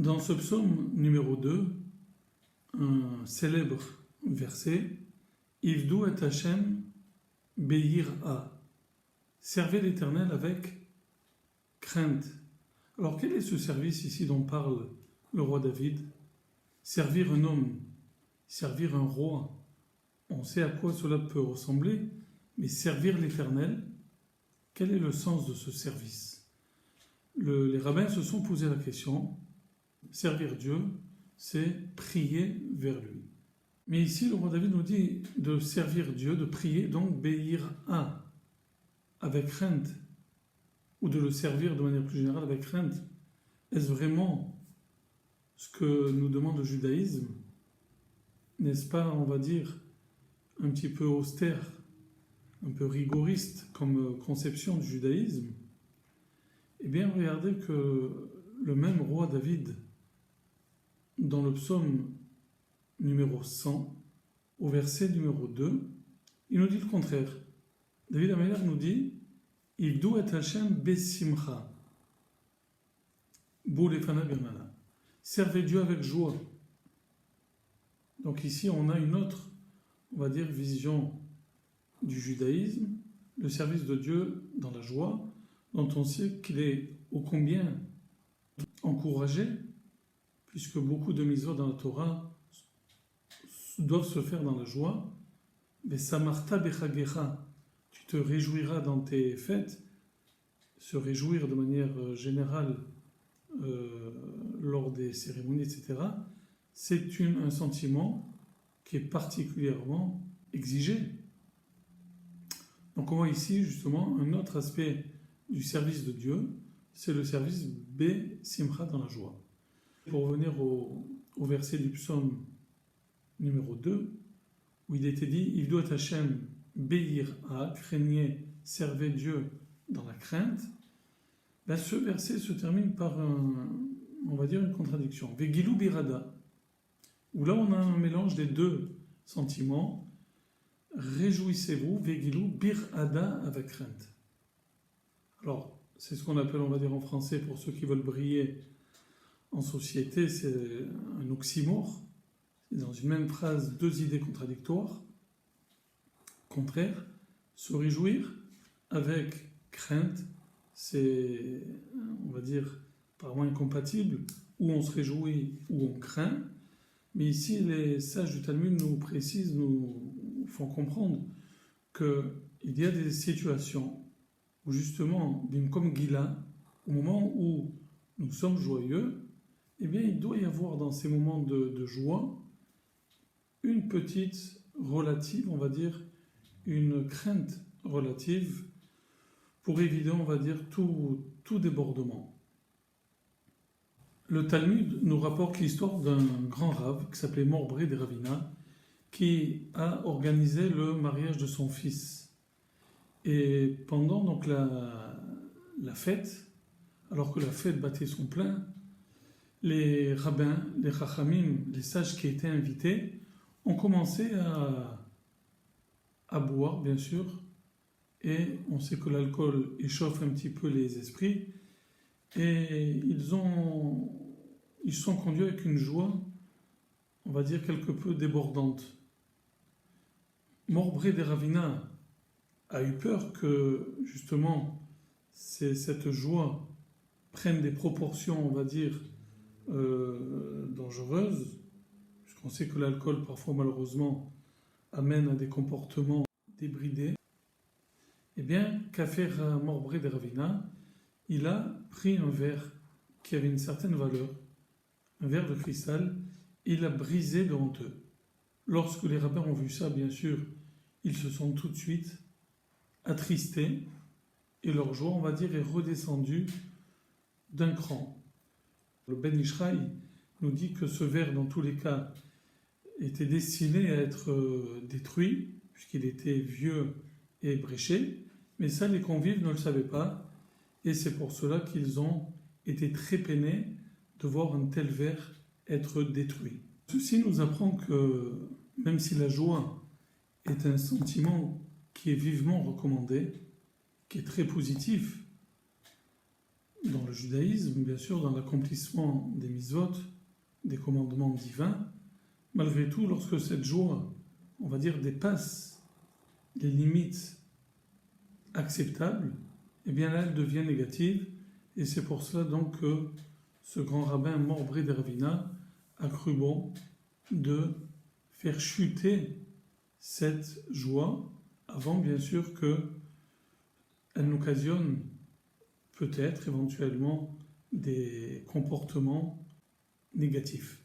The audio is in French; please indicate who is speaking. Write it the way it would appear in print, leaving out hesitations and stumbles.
Speaker 1: Dans ce psaume numéro 2, un célèbre verset, Ivdou et Hashem be'yir'a. Servez l'Éternel avec crainte. Alors quel est ce service ici dont parle le roi David? Servir un homme, servir un roi. On sait à quoi cela peut ressembler, mais servir l'Éternel, quel est le sens de ce service? Les rabbins se sont posé la question. Servir Dieu, c'est prier vers lui. Mais ici, le roi David nous dit de servir Dieu, de prier, donc be'yir'a, avec crainte, ou de le servir de manière plus générale avec crainte. Est-ce vraiment ce que nous demande le judaïsme? N'est-ce pas, on va dire, un petit peu austère, un peu rigoriste comme conception du judaïsme? Eh bien, regardez que le même roi David, dans le psaume numéro 100, au verset numéro 2, il nous dit le contraire. David Amelech nous dit « Ivdou et Hashem besimcha, bo lefanav birmana » servez Dieu avec joie. Donc ici, on a une autre, on va dire, vision du judaïsme, le service de Dieu dans la joie, dont on sait qu'il est ô combien encouragé, puisque beaucoup de mitzvot dans la Torah doivent se faire dans la joie. Mais samarta bechagecha, tu te réjouiras dans tes fêtes. Se réjouir de manière générale lors des cérémonies, etc., c'est un sentiment qui est particulièrement exigé. Donc on voit ici justement un autre aspect du service de Dieu, c'est le service besimcha dans la joie. Pour revenir au verset du psaume numéro 2, où il était dit « Ivdou et Hashem be'yir'a » craignez, servez Dieu dans la crainte. Ben, ce verset se termine par on va dire une contradiction. « Vegilou birada » où là on a un mélange des deux sentiments. « Réjouissez-vous, vegilou birada » avec crainte. Alors, c'est ce qu'on appelle, on va dire en français, pour ceux qui veulent briller en société, c'est un oxymore. C'est dans une même phrase deux idées contradictoires, contraires. Se réjouir avec crainte, c'est, on va dire, apparemment incompatible. Ou on se réjouit, ou on craint. Mais ici, les sages du Talmud nous précisent, nous font comprendre qu'il y a des situations où justement, comme Gila, au moment où nous sommes joyeux, eh bien, il doit y avoir dans ces moments de joie une petite relative, on va dire, une crainte relative pour éviter, on va dire, tout débordement. Le Talmud nous rapporte l'histoire d'un grand rave qui s'appelait Morbré des Ravina, qui a organisé le mariage de son fils. Et pendant donc la fête, alors que la fête battait son plein, les rabbins, les chachamim, les sages qui étaient invités, ont commencé à boire, bien sûr, et on sait que l'alcool échauffe un petit peu les esprits, et ils sont conduits avec une joie, on va dire, quelque peu débordante. Morbré des Ravina a eu peur que, justement, cette joie prenne des proportions, on va dire, dangereuses, puisqu'on sait que l'alcool, parfois, malheureusement, amène à des comportements débridés. Eh bien, qu'a fait Morbré des Ravina? Il a pris un verre qui avait une certaine valeur, un verre de cristal, et il l'a brisé devant eux. Lorsque les rabbins ont vu ça, bien sûr, ils se sont tout de suite attristés, et leur joie, on va dire, est redescendue d'un cran. Le Ben Ishraï nous dit que ce verre, dans tous les cas, était destiné à être détruit, puisqu'il était vieux et bréché, mais ça, les convives ne le savaient pas, et c'est pour cela qu'ils ont été très peinés de voir un tel verre être détruit. Ceci nous apprend que, même si la joie est un sentiment qui est vivement recommandé, qui est très positif dans le judaïsme, bien sûr, dans l'accomplissement des mitzvot, des commandements divins, malgré tout, lorsque cette joie, on va dire, dépasse les limites acceptables, eh bien là, elle devient négative, et c'est pour cela donc que ce grand rabbin Morbré d'Ervina a cru bon de faire chuter cette joie avant, bien sûr, qu'elle n'occasionne peut-être éventuellement des comportements négatifs.